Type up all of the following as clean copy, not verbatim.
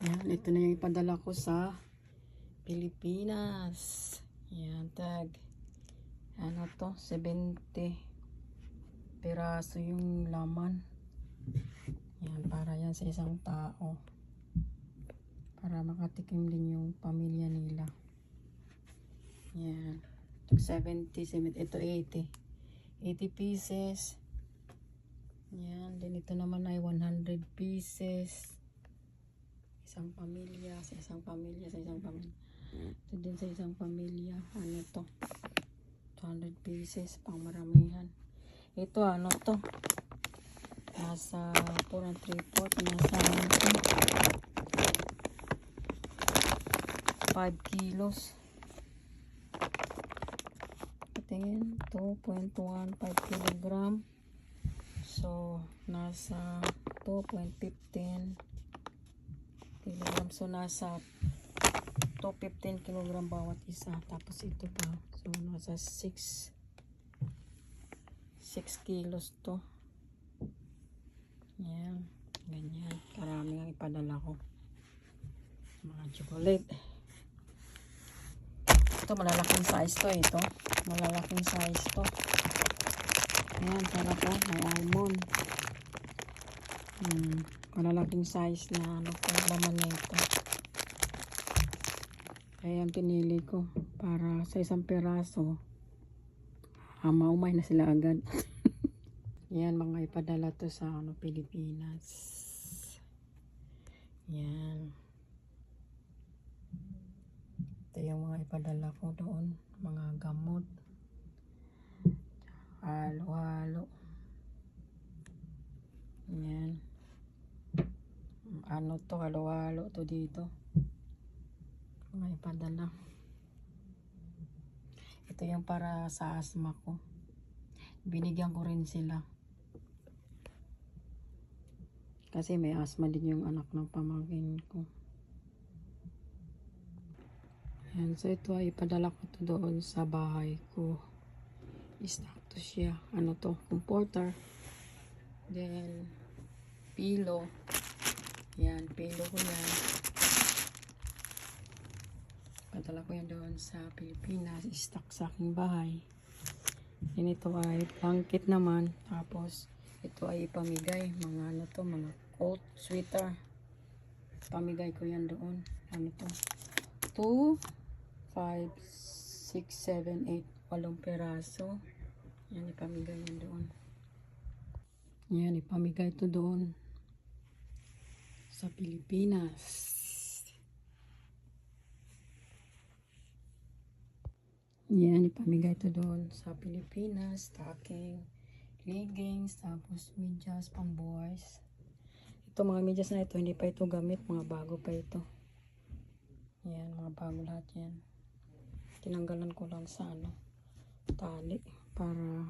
Yan, ito na yung ipadala ko sa Pilipinas. Yan, tag. Ano to? 70 piraso yung laman. Yan, para yan sa isang tao. Para makatikim din yung pamilya nila. Yan. 70. Ito 80. 80 pieces. Yan. Then ito naman ay 100 pieces. Isang pamilya, sa isang pamilya, sa isang pamilya. Ito din sa isang pamilya. Ano to? 200 pieces. Pang maramihan. Ito ano to? Nasa 4 and 3/4. Nasa 5 kilos. Tingin, 2.15 kilogram. So, nasa 2.15 kilogram. So, nasa 215 kilogram bawat isa. Tapos ito pa. So, nasa 6 kilos to. Yan. Ganyan. Karami ang ipadala ko. Mga chocolate. Ito, malalaking size to. Ito. Malalaking size to. Ayan, para po. May almond. Malalaking size na ano po, laman nito. Ayan, pinili ko. Para sa isang peraso. Maumay na sila agad. Yan, mga ipadala to sa ano, Pilipinas. Yan. Ito yung mga ipadala ko doon. Mga gamot. Halo-halo. Yan. Ano to, halo-halo to dito. Mga ipadala. Ito yung para sa asthma ko. Binigyan ko rin sila. Kasi may asthma din yung anak ng pamangkin ko. Ayan, so ito ay ipadala ko to doon sa bahay ko. I-stock to siya. Ano to? Comforter. Then, pillow. Yan, pillow ko yan. Padala ko yan doon sa Pilipinas. I-stock sa aking bahay. Then ito ay blanket naman. Tapos, ito ay ipamigay. Mga ano to, mga coat, sweater. Pamigay ko yan doon. Ano to? 2, 5, 6, 7, 8, 8 peraso. Yan, ipamigay yan doon. Yan, ipamigay to doon sa Pilipinas. Yan, ipamigay to doon sa Pilipinas. Stocking, leggings, tapos medyas, pang boys. Ito, mga medyas na ito, hindi pa ito gamit. Mga bago pa ito. Yan, mga bago lahat yan. Tinanggalan ko lang sa ano, tali para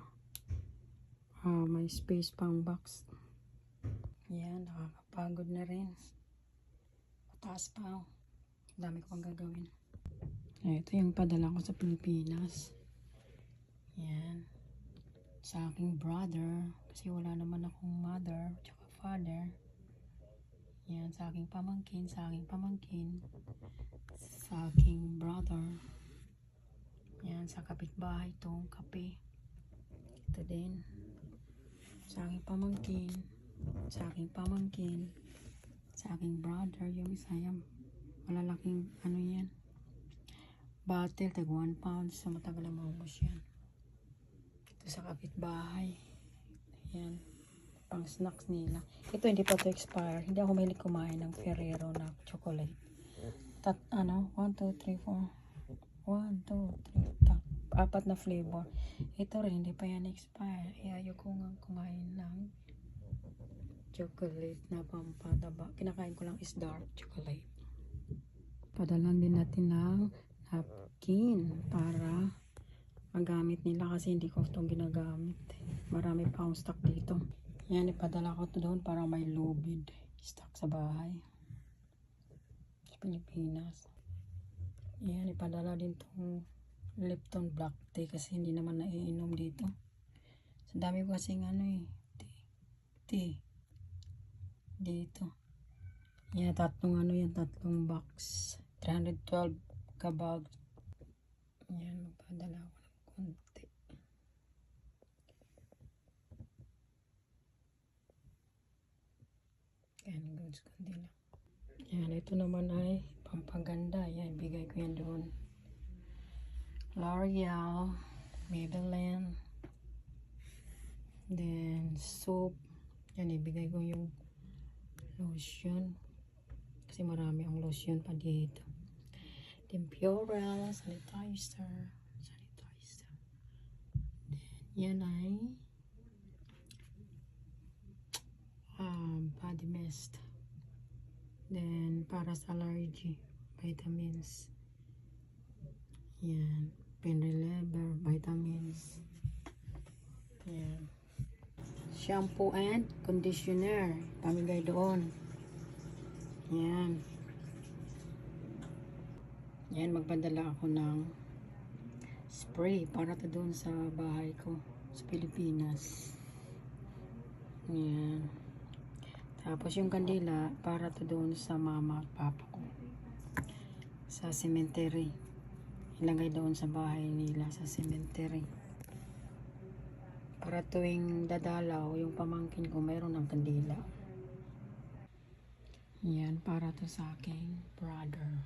may space pang box. Yan, nakakapagod na rin. Mataas pa ako. Dami ko pang gagawin. Ito yung padala ko sa Pilipinas. Yan. Sa aking brother. Kasi wala naman akong mother tsaka father. Yan, sa aking pamangkin. Sa aking pamangkin. Sa aking brother. Yan, sa kapitbahay itong kape. Ito din. Sa aking pamangkin. Sa aking pamangkin. Sa aking brother. Yung isa yan. Malalaking ano yan. Bottle, tag 1 pound. So matagal na maubos yan. Ito sa kapitbahay. Yan. Pang snacks nila. Ito hindi pa to expire. Hindi ako mahilig kumain ng Ferrero na chocolate. 1, 2, 3, 4. 1, 2, 3. 4 na flavor. Ito rin, hindi pa yan expire. Ayaw ko nga kumain ng chocolate na pampadaba. Kinakain ko lang is dark chocolate. Padalan din natin ng napkin para magamit nila kasi hindi ko itong ginagamit. Marami pa akong stock dito. Yan, ipadala ko ito doon para may lubid. Stock sa bahay. Sa Pilipinas. Yan, ipadala din itong Lipton Black Tea kasi hindi naman naiinom dito. So, dami ko kasing ano tea. Dito. Yan, tatlong box. 312 kabag. Yan, magpadala ako ng konti. Yan, goods konti lang. Yan, ito naman ay pampaganda. Yan, bigay ko yan doon. L'Oreal, Maybelline, then soap. Yan, ibigay ko yung lotion. Kasi marami ang lotion pa dito. Then Purell, sanitizer. Then, yan ay body mist. Then, para sa allergy, vitamins. Yan, pain reliever, vitamins. Yan. Shampoo and conditioner. Pamigay doon. Yan. Yan, magpadala ako ng spray para to doon sa bahay ko sa Pilipinas. Yan. Tapos yung kandila para to doon sa mama at papa ko sa cemetery. Ilagay doon sa bahay nila sa cemetery. Para tuwing dadalaw yung pamangkin ko mayroon ng kandila. Yan, para to sa aking brother.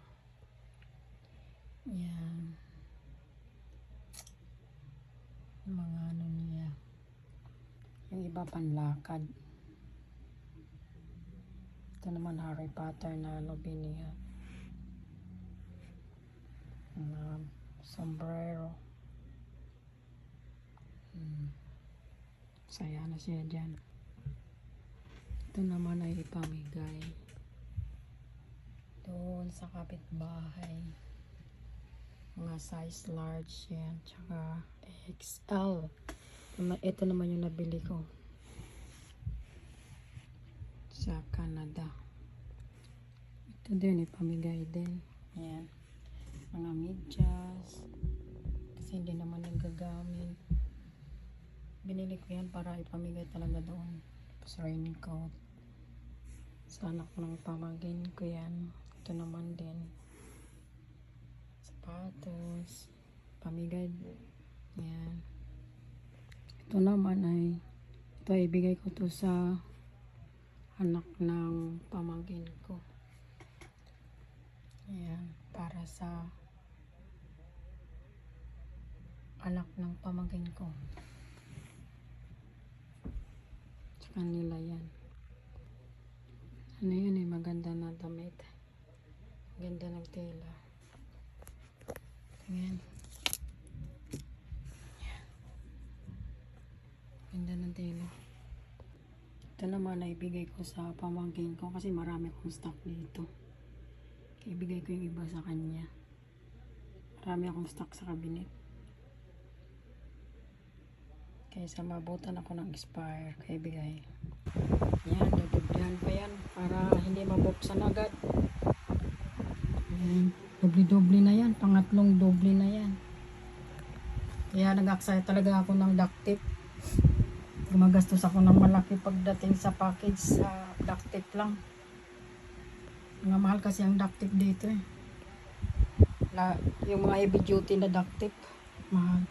Yan. Yung mga ano niya. Yung iba panlakad. Ito naman Harry Potter na niya. Sombrero. Saya na siya dyan. Ito naman ay ipamigay doon sa kapitbahay. Mga size large yan. Tsaka XL. Ito naman yung nabili ko sa Canada. Ito din ipamigay din. Yan. Mga medyas. Kasi hindi naman nagagamit. Binili ko yan para ipamigay talaga doon. Tapos raincoat. Sa anak ko ng pamangkin ko yan. Ito naman din. Sapatos. Pamigay. Yan. Ito naman ay ito ay ibigay ko to sa anak ng pamangkin ko. Yan. Para sa anak ng pamangkin ko. Sa kanila yan. Ano yun eh, maganda na damit. Ganda ng tela. Ayan. Ganda ng tela. Ito naman ay ibigay ko sa pamangkin ko kasi marami akong stock dito. Kaya ibigay ko yung iba sa kanya. Marami akong stock sa cabinet. Kaya sa mabutan ako ng expire. Kaya ibigay. Yan, dudublan pa yan para hindi mabuksan agad. Yan, doble-doble na yan. Pangatlong doble na yan. Kaya nag-excite talaga ako ng duct tape. Gumagastos ako ng malaki pagdating sa package sa duct tape lang. Mga mahal kasi ang duct tape dito eh. Yung mga heavy duty na duct tape, mahal.